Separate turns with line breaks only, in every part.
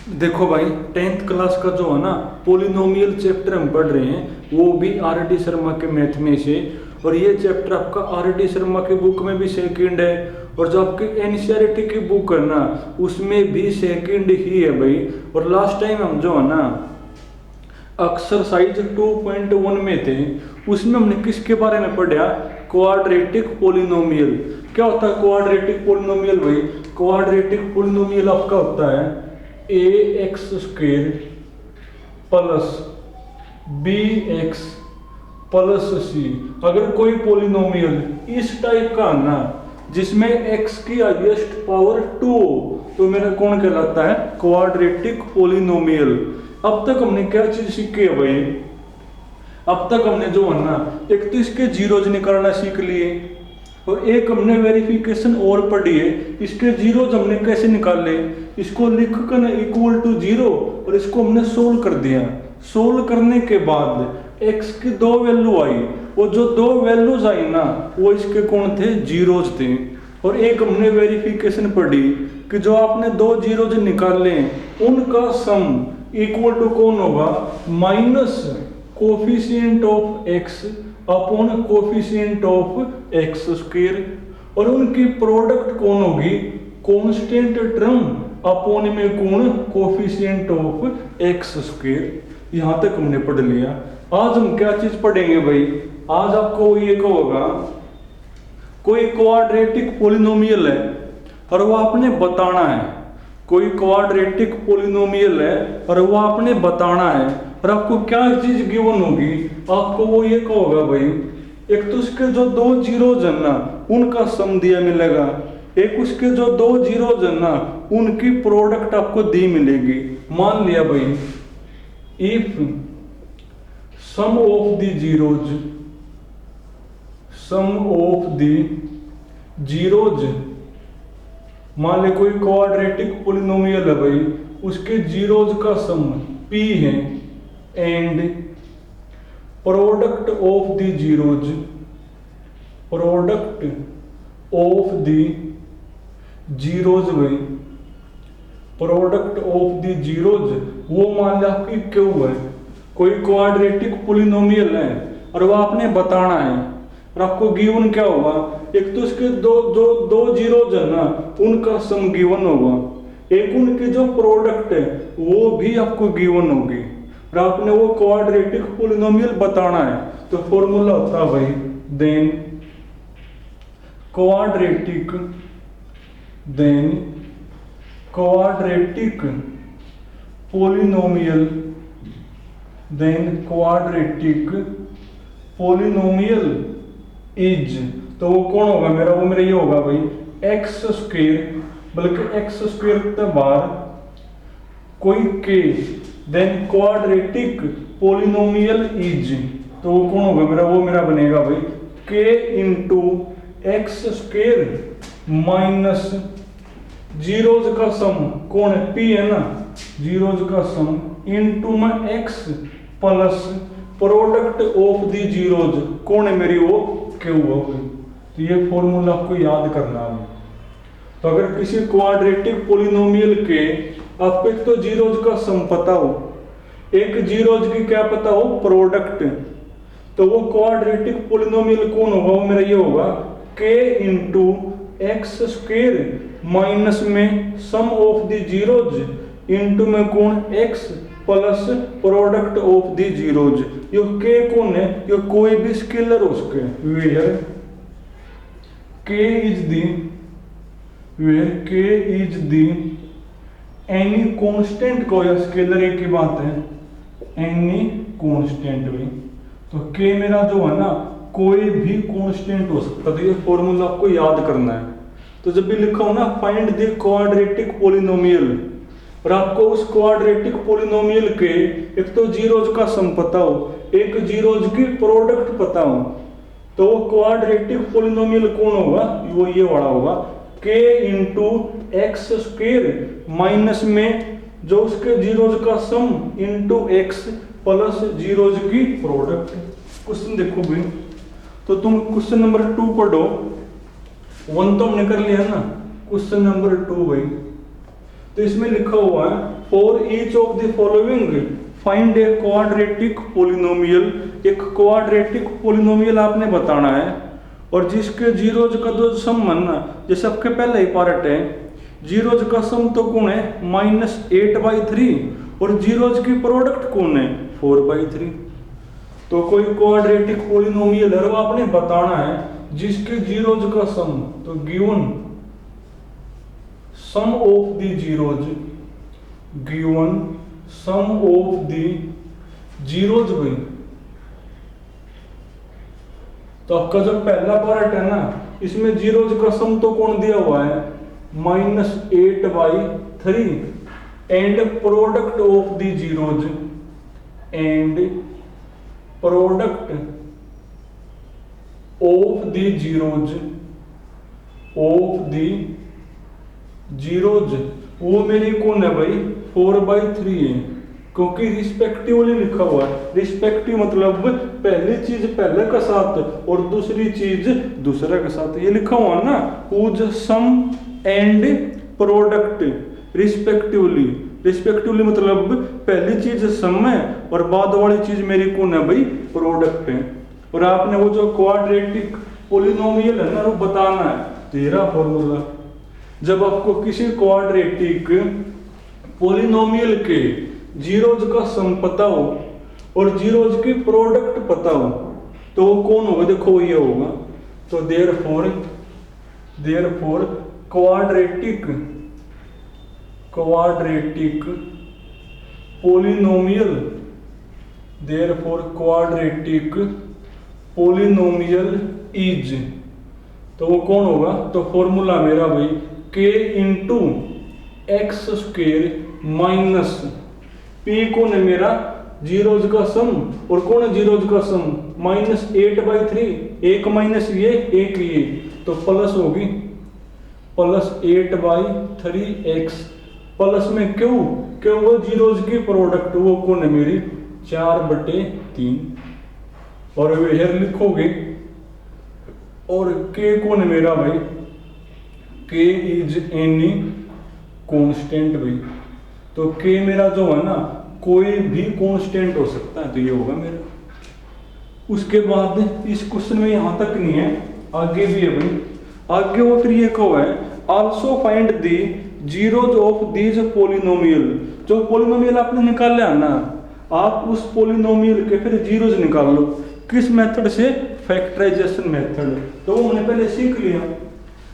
देखो भाई, 10th class का जो है ना पोलिनोमियल चैप्टर हम पढ़ रहे हैं, वो भी आर डी शर्मा के मैथ में से। और ये चैप्टर आपका आर डी शर्मा के बुक में भी सेकंड है, और जो आपकी एनसीईआरटी की बुक है ना उसमें भी सेकंड ही है भाई। और लास्ट टाइम हम जो है ना एक्सरसाइज 2.1 में थे, उसमें हमने किसके बारे में पढ़ा? Quadratic polynomial. क्या होता है क्वाड्रेटिक पोलिनोमियल भाई? क्वाड्रेटिक पोलिनोमियल आपका होता है a x square plus b x plus c. अगर कोई पोलिनोमियल इस टाइप का ना जिसमें x की हाईएस्ट पावर 2 हो तो मेरा कौन कहलाता है? Quadratic polynomial. अब तक हमने क्या चीज सीखी है भाई? अब तक हमने जो है ना एक तो इसके जीरोज निकालना सीख लिए, और एक हमने वेरिफिकेशन और पढ़ी है। इसके जीरोज हमने कैसे निकाले? इसको लिख कर इक्वल टू जीरो और इसको हमने सोल्व कर दिया। सोल्व करने के बाद x की दो वैल्यू आई, वो जो दो वैल्यूज आई ना वो इसके कौन थे? जीरोज थे। और एक हमने वेरिफिकेशन पढ़ी कि जो आपने दो जीरोज निकाले उनका सम इक्वल टू कौन होगा? Minus coefficient of x upon coefficient of x square. और उनकी प्रोडक्ट कौन होगी? कांस्टेंट टर्म अपॉन में कौन? Coefficient of x square. यहां तक हमने पढ़ लिया। आज हम क्या चीज पढ़ेंगे भाई? आज आपको ये कहोगा कोई क्वाड्रेटिक पोलिनोमियल है और वो आपने बताना है। कोई क्वाड्रेटिक पोलिनोमियल है और वो आपने बताना है, और आपको क्या चीज गिवन होगी? आपको वो ये कहोगा भाई, एक तो उसके जो दो जीरोज है ना उनका सम दिया मिलेगा, एक उसके जो दो जीरोज है ना उनकी प्रोडक्ट आपको दी मिलेगी। मान लिया भाई, if sum of the zeros, sum of the zeros, मान ले कोई क्वाड्रेटिक पोलिनोमियल है भाई, उसके जीरोज का सम p है, and product of the zeros, product of the zeros भाई, प्रोडक्ट ऑफ द जीरोज वो मान लिया आपकी क्यू है। कोई क्वाड्रेटिक पोलिनोमियल है और वो आपने बताना है, और आपको गिवन क्या होगा? एक तो उसके दो जीरोज है ना उनका सम गिवन होगा, एक उनकी जो प्रोडक्ट है वो भी आपको गिवन होगी, और आपने वो क्वाड्रेटिक पोलिनोमियल बताना है। तो फॉर्मूला होता है भाई, then quadratic, then quadratic polynomial, then quadratic polynomial is, तो वो कौन होगा मेरा? वो मेरा ये होगा भाई एक्स स्क्वायर, बल्कि एक्स स्क्वायर के बाद कोई के, देन क्वाड्रेटिक पोलिनोमियल इज, तो वो कौन होगा मेरा? वो मेरा बनेगा भाई के into x square minus zeros का सम कौन है? पी है ना, जीरोज का सम इंटू में x plus product of the zeros कौन है मेरी? वो क्यू होगी। तो ये फॉर्मूला आपको याद करना है। तो अगर किसी क्वाड्रेटिक पोलिनोमियल के आपको एक तो जीरोज का सम पता हो, एक जीरोज की क्या पता हो? प्रोडक्ट, तो वो क्वाड्रेटिक पोलिनोमियल कौन होगा? वो मेरा ये होगा के इंटू एक्स स्क्वायर माइनस में सम ऑफ द जीरोज इंटू में कौन? X plus product of the zeros. ये के कौन है? ये कोई भी स्केलर हो सके, वेयर के इज दी, वेयर के इज दी एनी कांस्टेंट को, या स्केलर एक ही बात है, एनी कांस्टेंट भी। तो के मेरा जो है ना कोई भी कांस्टेंट हो सकता है। तो ये फॉर्मूला आपको याद करना है। तो जब भी लिखा हो ना फाइंड द क्वाड्रेटिक पोलिनोमियल, और आपको उस क्वाड्रेटिक पोलिनोमियल के एक तो जीरोज का सम पता हो, एक जीरोज की प्रोडक्ट पता हो, तो वो क्वाड्रेटिक पोलिनोमियल कौन होगा? वो ये वाला होगा के इंटू एक्स स्क्वायर माइनस में जो उसके जीरोज का सम इंटू एक्स प्लस जीरोज की प्रोडक्ट। क्वेश्चन देखो भाई, तो तुम क्वेश्चन नंबर 2 पढ़ो। 1 तो हमने कर लिया ना, क्वेश्चन नंबर 2 भाई। तो तो इसमें लिखा हुआ है for each of the following find a quadratic polynomial. एक क्वाड्रेटिक पोलिनोमियल आपने बताना है और जिसके जीरोज का जो सम बनना, जैसे आपके पहले ही पार्ट है, जीरोज का सम तो कौन है -8/3 और जीरोज की प्रोडक्ट कौन है 4/3। तो कोई क्वाड्रेटिक पोलिनोमियल है वो आपने बताना है जिसके जीरोज का सम, तो given sum of the zeros, given sum of the zeros भाई। तो आपका जो पहला पार्ट है ना, इसमें जीरोज का सम तो कौन दिया हुआ है -8/3 and product of the zeros, and product of the zeros, of the zeros वो मेरी कौन है भाई 4/3 है, क्योंकि रिस्पेक्टिवली लिखा हुआ है। रिस्पेक्टिव मतलब पहली चीज पहले के साथ और दूसरी चीज दूसरे के साथ, ये लिखा हुआ है ना, whose sum and product respectively. Respectively मतलब पहली चीज सम है और बाद वाली चीज मेरी कौन है भाई प्रोडक्ट है। और आपने वो जो क्वाड्रेटिक पोलिनोमियल है ना वो बताना है, तेरा फॉर्मूला। जब आपको किसी क्वाड्रेटिक पोलिनोमियल के जीरोज का सम पता हो और जीरोज की प्रोडक्ट पता हो तो वो कौन होगा, देखो ये होगा। तो therefore quadratic polynomial, therefore quadratic polynomial is, तो वो कौन होगा, तो फॉर्मूला मेरा भाई k into x square minus P कौन है मेरा जीरोज का सम, और कौन है जीरोज का सम -8/3, एक माइनस ये एक ये, तो प्लस होगी +8/3x प्लस में क्यों वो जीरोज की प्रोडक्ट वो कौन है मेरी 4/3 और वेयर लिखोगे। और k कौन है मेरा भाई, k इज एनी कांस्टेंट भाई। तो k मेरा जो है ना कोई भी कांस्टेंट हो सकता है, तो ये होगा मेरा। उसके बाद इस क्वेश्चन में यहां तक नहीं है, आगे भी है भाई। आगे वो फिर ये कहो है also find the zeros of these polynomial. जो पोलिनोमियल आपने निकाला है ना, आप उस पोलिनोमियल के फिर जीरोज निकाल लो। किस मेथड से, फैक्टराइजेशन मेथड। तो वो हमने पहले सीख लिया।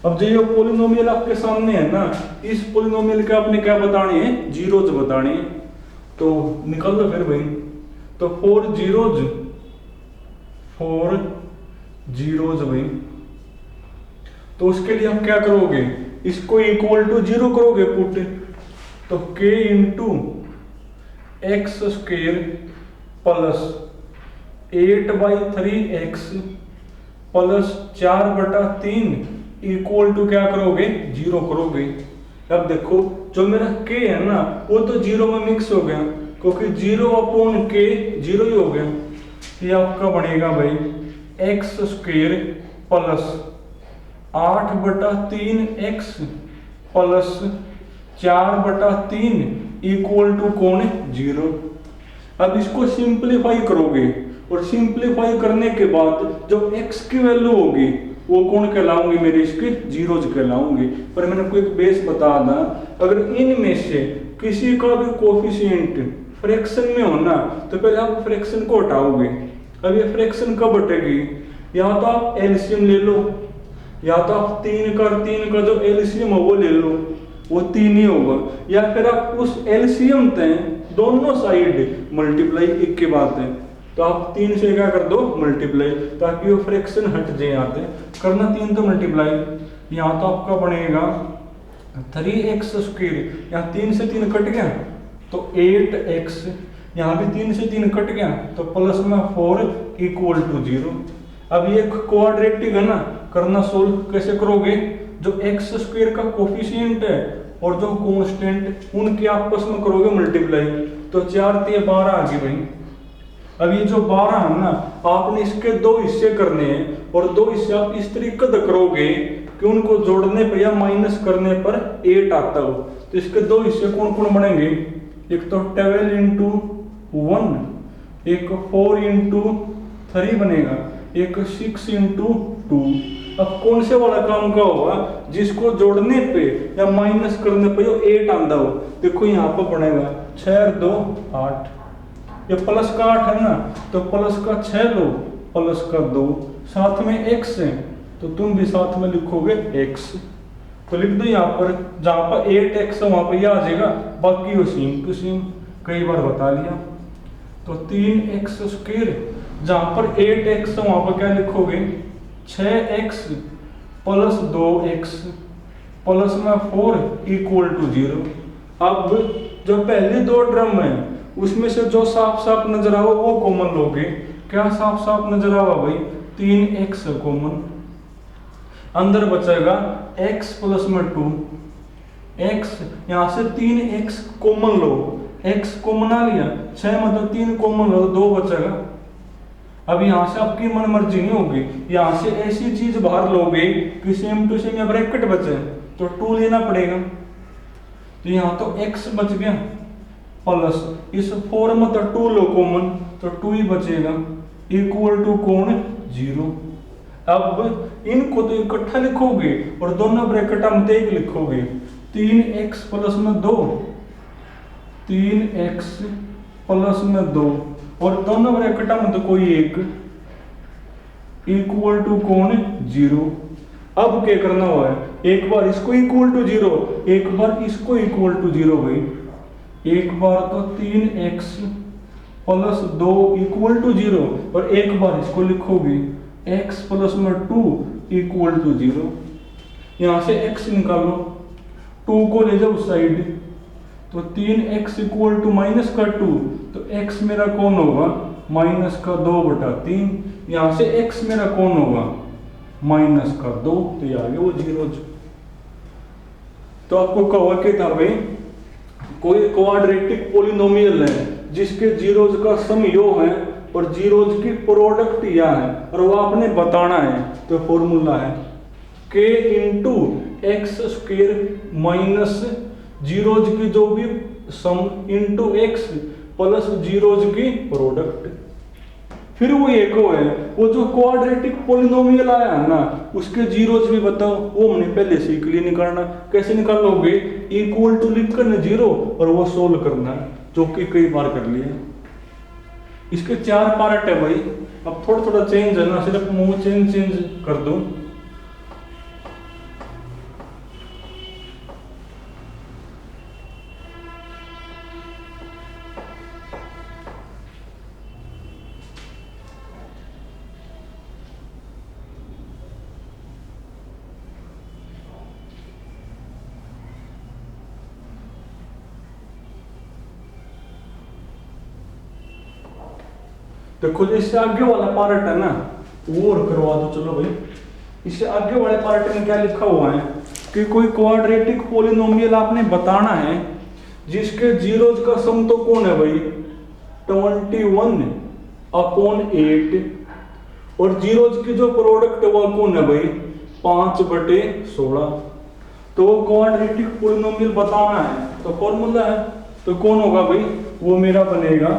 अब जो ये पोलिनोमियल आपके सामने है ना, इस पोलिनोमियल के आपने क्या बताने हैं, जीरोज बताने हैं। तो निकाल दो फिर भाई। तो 4 जीरोज भाई। तो उसके लिए हम क्या करोगे, इसको इक्वल टू 0 करोगे पुट। तो k into x square plus 8/3x plus 4/3 equal to क्या करोगे 0 करोगे। अब देखो जो मेरा k है ना वो तो 0 में मिक्स हो गया, क्योंकि 0/k 0 ही हो गया। ये आपका बनेगा भाई x square plus 8/3x plus 4/3 equal to कौन है 0। अब इसको सिंप्लीफाई करोगे और सिंप्लीफाई करने के बाद जो x की वैल्यू होगी वो कौन कहलाऊंगी, मेरे इसके जीरोज कहलाऊंगी। पर मैंने कोई एक बेस बता दा, अगर इनमें से किसी का भी कोफिशिएंट फ्रैक्शन में होना तो पहले आप फ्रैक्शन को हटाओगे। अब ये फ्रैक्शन कब हटेगी, या तो आप एलसीएम ले लो, या तो आप 3 का जो एलसीएम हो वो ले लो, वो 3 ही होगा। या फिर आप उस एलसीएम तय दोनों साइड मल्टीप्लाई एक के बात है, तो आप 3 से क्या कर दो मल्टीप्लाई, ताकि वो फ्रैक्शन हट जाए। आते करना 3 तो मल्टीप्लाई, यहाँ तो आपका बनेगा 3x स्क्वायर, यहाँ 3 से 3 कट गया तो 8x, यहाँ भी 3 से 3 कट गया तो प्लस में 4 इक्वल टू 0। अब ये क्वाड्रेटिक है ना, करना सोल्व कैसे करोगे, जो x स्क्वायर का कोफिशिएंट है और जो कांस्टेंट उनके आपस में करोगे मल्टीप्लाई, तो 4 × 12 आ गई भाई। अब ये जो 12 है ना, आपने इसके 2 हिस्से करने हैं और 2 हिस्से आप इस तरीके से करोगे कि उनको जोड़ने पे या माइनस करने पर 8 आता हो। तो इसके दो हिस्से कौन कौन बनेंगे, एक तो 12 इंटू 1, एक 4 इंटू 3 बनेगा, एक 6 इंटू 2। अब कौन से वाला काम का होगा, जिसको जोड़ने पे या माइनस करने पे जो 8 आंदा हो। देखो यहाँ पर बनेगा 6 और 2 8, ये प्लस का 8 है ना, तो प्लस का 6 लो, प्लस का 2, साथ में x है तो तुम भी साथ में लिखोगे x। तो लिख दो यहाँ पर, जहाँ पर 8x है वहाँ पर यह आ जाएगा, बाकी वो सेम टू सेम कई बार बता लिया। तो 3x स्क्वायर, जहाँ पर 8x है वहाँ पर क्या लिखोगे, 6x प्लस 2x प्लस में 4 इक्वल टू 0। अब जो पहली दो ड्रम है उसमें से जो साफ साफ नजर आओ वो कॉमन लोगे। क्या साफ साफ नजर आवा भाई, 3x कॉमन, अंदर बचेगा x प्लस में 2 x, यहां से 3x कॉमन लो, x कॉमन आ लिया, 6 मतलब 3 कॉमन लो, 2 बचेगा। अब यहां से आपकी मन मर्जी नहीं होगी, यहां से ऐसी चीज बाहर लोगे कि सेम टू सेम या ब्रैकेट बचे तो 2 लेना पड़ेगा। तो यहां तो x बच गया, प्लस इस 4 में तो 2 लो कॉमन तो 2 ही बचेगा, इक्वल टू कौन 0। अब इनको तो इकट्ठा लिखोगे और दोनों ब्रैकेट में एक लिखोगे, 3x प्लस में 2, 3x प्लस में 2 और दोनों ब्रैकेट में तो कोई एक, इक्वल टू कौन 0। अब क्या करना हुआ है, एक बार इसको इक्वल टू 0, एक बार इसको इक्वल टू 0 भाई, एक बार तो 3x प्लस 2 इक्वल टू 0 और एक बार इसको लिखोगे x प्लस में 2 इक्वल टू 0। यहां से x निकालो, 2 को ले जाओ उस साइड, तो 3x इक्वल टू माइनस का 2, तो x मेरा कौन होगा, माइनस का 2/3। यहां से x मेरा कौन होगा, माइनस का 2, तो ये आ गया वो 0। तो आपको कहा कि था भाई कोई क्वाड्रेटिक पॉलिनोमियल है जिसके जीरोज का सम यो है और जीरोज की प्रोडक्ट यह है और वो आपने बताना है। तो फॉर्मूला है k into x square minus zeros की जो भी सम इंटू एक्स प्लस जीरोज की प्रोडक्ट। फिर वो एक है वो जो क्वाड्रेटिक पॉलिनोमियल आया है ना उसके जीरोज भी बताओ, वो हमने पहले सीख लिया निकालना। कैसे निकालोगे, इक्वल टू लिख कर 0 और वो सोल्व करना है, जो कि कई बार कर लिया। इसके 4 पार्ट है भाई, अब थोड़ा थोड़ा चेंज है ना, सिर्फ मुंह चेंज कर दो। देखो जो इससे आगे वाला पार्ट है ना वो और करवा दो। चलो भाई, इससे आगे वाले पार्ट में क्या लिखा हुआ है कि कोई क्वाड्रेटिक पॉलिनोमियल आपने बताना है जिसके जीरोज का सम तो कौन है भाई 21/8 और जीरोज की जो प्रोडक्ट है वो कौन है भाई 5/16। तो वो क्वाड्रेटिक पॉलिनोमियल बताना है तो फॉर्मूला है, तो कौन होगा भाई, वो मेरा बनेगा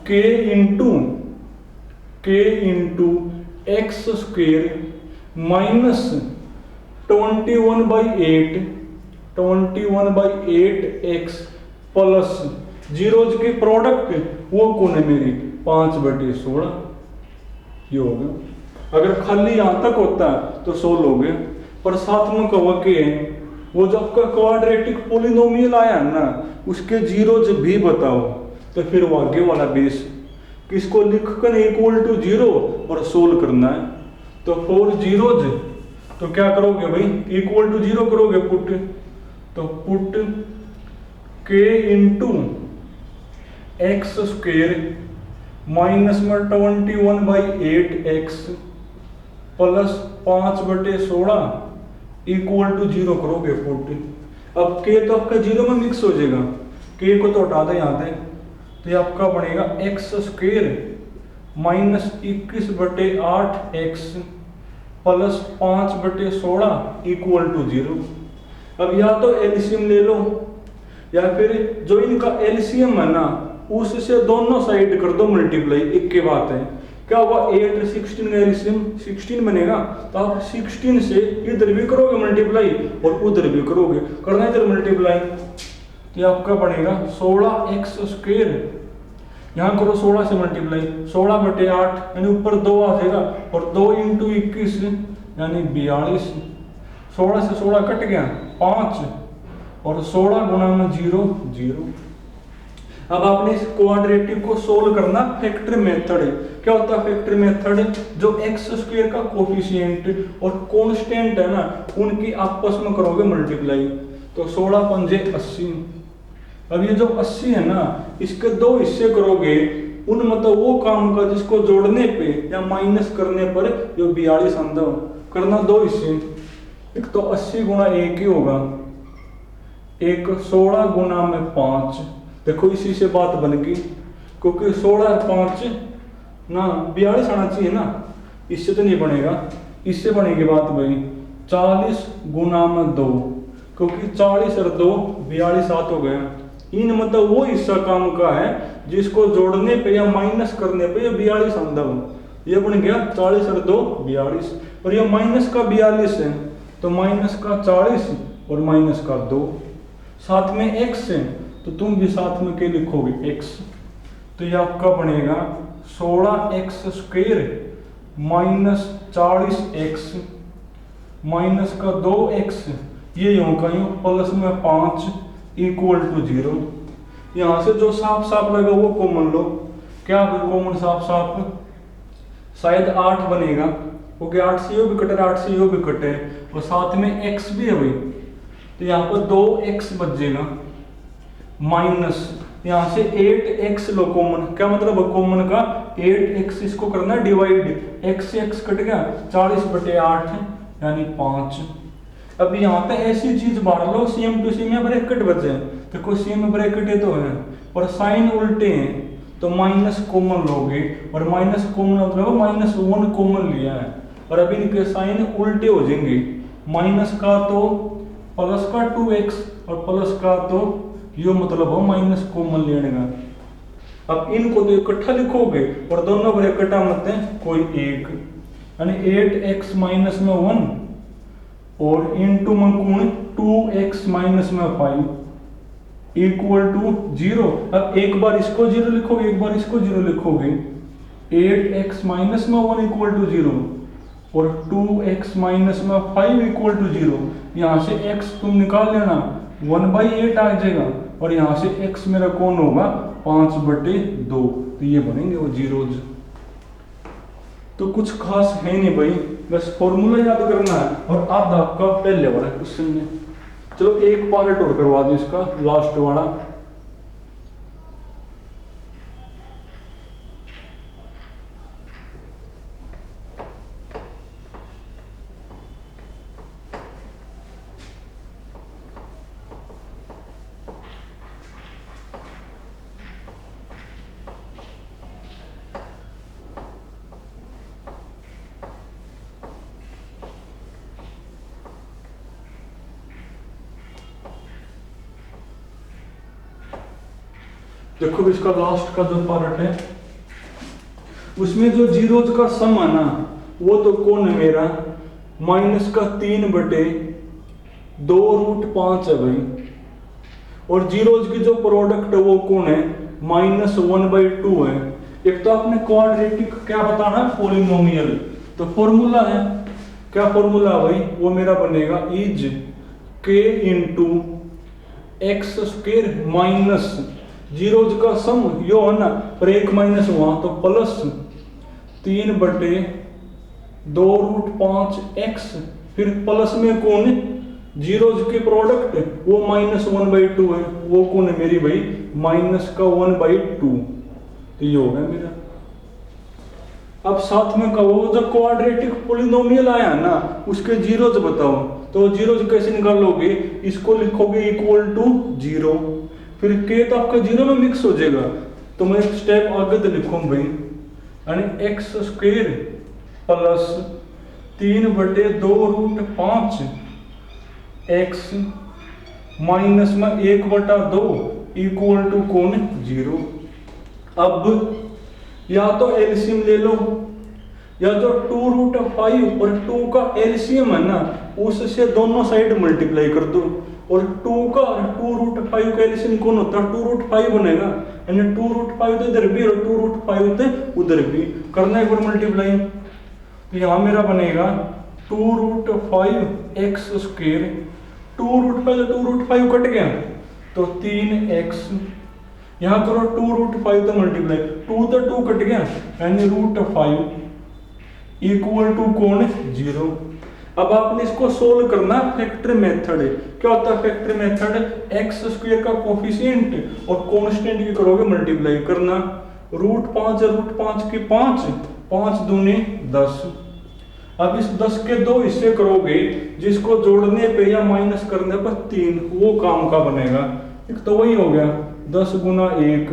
k into x square minus 21/8 plus zeros की प्रोडक्ट वो कौन है मेरी 5/16। ये हो गया। अगर खाली यहां तक होता तो 16 हो गया, पर साथ में कहो कि वो जो आपका क्वाड्रेटिक पॉलिनोमियल आया ना उसके जीरोज भी बताओ, तो फिर वो आगे वाला बेस किसको लिख कर इक्वल टू 0 और सोल्व करना है। तो 4 जीरोज, तो क्या करोगे भाई इक्वल टू 0 करोगे पुट, तो put k into x square minus में 21/8x प्लस 5/16 इक्वल टू 0 करोगे पुट। अब k तो आपका 0 में मिक्स हो जाएगा, k को तो हटा दे यहाँ से, तो ये आपका बनेगा x square minus 21/8x plus 5/16 equal to 0। अब या तो एलसीएम ले लो या फिर जो इनका एलसीएम है ना उससे दोनों साइड कर दो मल्टीप्लाई, एक के बात है। क्या होगा 8 और 16 का एलसीएम 16 बनेगा, तो आप 16 से इधर भी करोगे मल्टीप्लाई और उधर भी करोगे, करना इधर मल्टीप्लाई, तो ये आपका बनेगा 16x²। यहाँ करो 16 से मल्टीप्लाई, 16/8 यानी ऊपर 2 आ जाएगा और 2 × 21 यानी 42। 16 से 16 कट गया 5 और 16 × 0 0। अब आपने इस क्वाड्रेटिक को सोल्व करना फैक्टर मेथड है। क्या होता है फैक्टर मेथड? जो x² का कोफिशिएंट और कांस्टेंट है ना उनकी आपस में करोगे मल्टीप्लाई, तो 16 पंजे 80। अब ये जो 80 है ना इसके 2 हिस्से करोगे, उन मतलब वो काम का जिसको जोड़ने पे या माइनस करने पर जो 42 आंदा हो, करना 2 हिस्से। एक तो 80 × 1 ही होगा, एक 16 × 5। देखो इसी से बात बन गई, क्योंकि 16 और 5 ना 42 आना चाहिए ना, इससे तो नहीं बनेगा, इससे बनेगी बात भाई 40 × 2, क्योंकि 40 और 2 42 7 हो गया। इन मतलब वो हिस्सा काम का है जिसको जोड़ने पे या माइनस करने पे 42 आंदा हो, ये बन गया 40 और 2 42। और ये माइनस का 42 है तो माइनस का 40 और माइनस का 2, साथ में x है तो तुम भी साथ में क्या लिखोगे x, तो ये आपका बनेगा 16x² माइनस 40x माइनस का 2x, ये यूं का यूं प्लस में 5 इक्वल टू 0। यहाँ से जो साफ साफ लगा वो कॉमन लो। क्या कॉमन साफ साफ? शायद 8 बनेगा, क्योंकि 8 से यो भी कटे 8 से यो भी कटे और साथ में x भी है भाई, तो यहाँ पर 2x बचेगा माइनस यहाँ से 8x लो कॉमन। क्या मतलब कॉमन का 8x, इसको करना डिवाइड, x से x कट गया 40/8 यानी 5। अब यहाँ पे ऐसी चीज बांट लो सेम टू सेम, में ब्रैकेट बचे, देखो सेम में ब्रैकेट है तो है और साइन उल्टे हैं तो माइनस कॉमन लोगे, और माइनस कॉमन मतलब -1 कॉमन लिया है और अभी इनके साइन उल्टे हो जाएंगे, माइनस का तो प्लस का 2x और प्लस का तो यो मतलब हो माइनस कॉमन लेने का। अब इनको तो इकट्ठा लिखोगे और दोनों ब्रैकेटा मत हैं कोई एक, यानी 8x माइनस में 1 और इनटू में कौन 2x माइनस में 5 इक्वल टू 0। अब एक बार इसको 0 लिखोगे एक बार इसको 0 लिखोगे, 8x माइनस में 1 इक्वल टू 0 और 2x माइनस में 5 इक्वल टू 0। यहाँ से x तुम निकाल लेना 1/8 आ जाएगा और यहाँ से x मेरा कौन होगा 5/2, तो ये बनेंगे वो जीरोज। तो कुछ खास है नहीं भाई, बस फॉर्मूला याद करना है और आधा आपका पहले वाला क्वेश्चन में। चलो एक पार्ट और करवा दो इसका लास्ट वाला। देखो इसका लास्ट का जो पार्ट है उसमें जो जीरोज का सम है ना वो तो कौन है मेरा माइनस का 3/2√5 है भाई, और जीरोज की जो प्रोडक्ट है वो कौन है -1/2 है। एक तो आपने क्वाड्रेटिक क्या बताना है पॉलिनोमियल, तो फॉर्मूला है, क्या फॉर्मूला भाई वो मेरा बनेगा is k × x² minus zeros का सम यो है ना पर एक माइनस हुआ तो प्लस 3/2√5x, फिर प्लस में कौन जीरोज के प्रोडक्ट वो -1/2 है, वो कौन है मेरी भाई -1/2, तो ये हो गया मेरा। अब साथ में कहो जब क्वाड्रेटिक पॉलिनोमियल आया ना उसके जीरोज बताओ, तो जीरोज कैसे निकालोगे, इसको लिखोगे इक्वल टू 0, फिर k तो आपका 0 में मिक्स हो जाएगा, तो मैं एक स्टेप आगे तो लिखूं भाई, यानी x² प्लस 3/2√5 x माइनस में 1/2 इक्वल टू कौन 0। अब या तो एलसीएम ले लो, या जो 2√5 और 2 का एलसीएम है ना, उससे दोनों साइड मल्टीप्लाई कर दो। और 2 का और 2√5 का एलसीएम कौन होता है 2√5 बनेगा, यानी 2√5 तो इधर भी और 2√5 तो उधर भी करना एक बार मल्टीप्लाई। तो यहाँ मेरा बनेगा 2√5x², 2√5 तो 2√5 कट गया तो 3x, यहाँ करो 2√5 तो मल्टीप्लाई, 2 तो 2 कट गया यानी √5 इक्वल टू कौन 0। अब आपने इसको सोल्व करना फैक्टर मेथड है। क्या होता है फैक्टर मेथड? x² का कोफिशिएंट और कांस्टेंट की करोगे मल्टीप्लाई करना। √5 √5 की 5, 5 दूनी 10। अब इस 10 के दो हिस्से करोगे, जिसको जोड़ने पे या माइनस करने पर 3, वो काम का बनेगा। एक तो वही हो गया 10 गुना 1,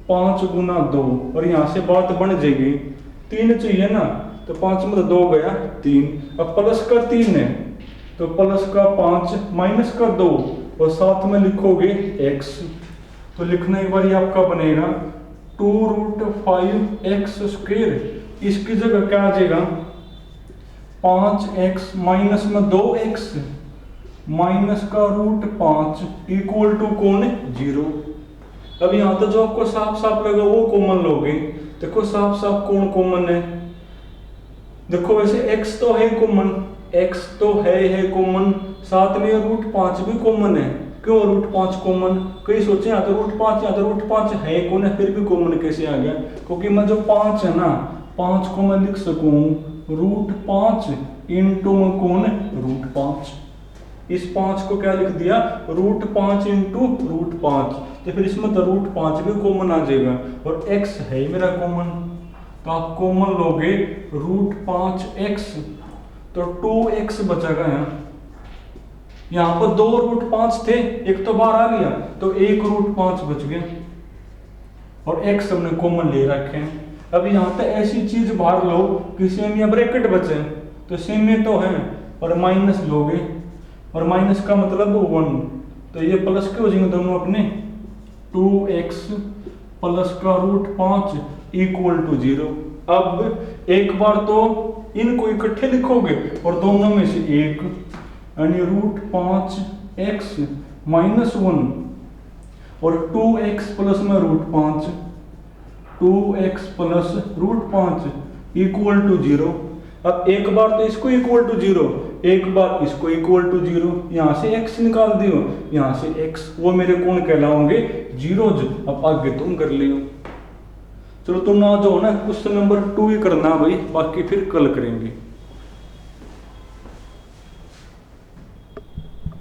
5 गुना 2, और यहाँ से बात बन जाएगी 3 चाहिए ना, तो 5 में 2 गया 3। अब प्लस का 3 है तो प्लस का 5 माइनस का 2 और साथ में लिखोगे x। तो लिखना एक बार ये आपका बनेगा 2√5x²। इसकी जगह क्या आ जाएगा 5x माइनस में 2x माइनस का √5 इक्वल टू कौन 0। अब यहाँ तो जो आपको साफ साफ लगा वो कॉमन लोगे। देखो साफ साफ कौन कॉमन है, देखो वैसे x तो है कॉमन, x तो है कॉमन, साथ में √5 भी कॉमन है। क्यों √5 कॉमन? कई सोचे यहाँ तो √5, यहाँ तो √5 है कौन है, फिर भी कॉमन कैसे आ गया? क्योंकि मैं जो 5 है ना, 5 को मैं लिख सकूं √5 इंटू में कौन √5। इस 5 को क्या लिख दिया √5 इंटू √5, तो फिर इसमें तो √5 भी कॉमन आ जाएगा और x है मेरा कॉमन, तो आप कॉमन लोगे √5x, तो 2x बचेगा। यहाँ पर 2 √5 थे, एक तो बाहर आ गया तो 1 √5 बच गया और x हमने कॉमन ले रखे हैं। अब यहाँ पे ऐसी चीज बाहर लो कि सेम या ब्रैकेट बचे, तो सेम में तो है और माइनस लोगे, और माइनस का मतलब 1, तो ये प्लस के हो जाएंगे दोनों अपने। 2x प्लस का √5 इक्वल टू 0। अब एक बार तो इनको इकट्ठे लिखोगे और दोनों में से एक, यानी √5x माइनस 1 और 2x प्लस में √5, 2x प्लस √5 इक्वल टू 0। अब एक बार तो इसको इक्वल टू 0, एक बार इसको इक्वल टू 0, यहाँ से x निकाल दियो, यहाँ से x, वो मेरे कौन कहलाओगे 0। अब आगे तुम कर लियो। चलो तुम ना जो ना क्वेश्चन नंबर 2 ही करना भाई, बाकी फिर कल करेंगे।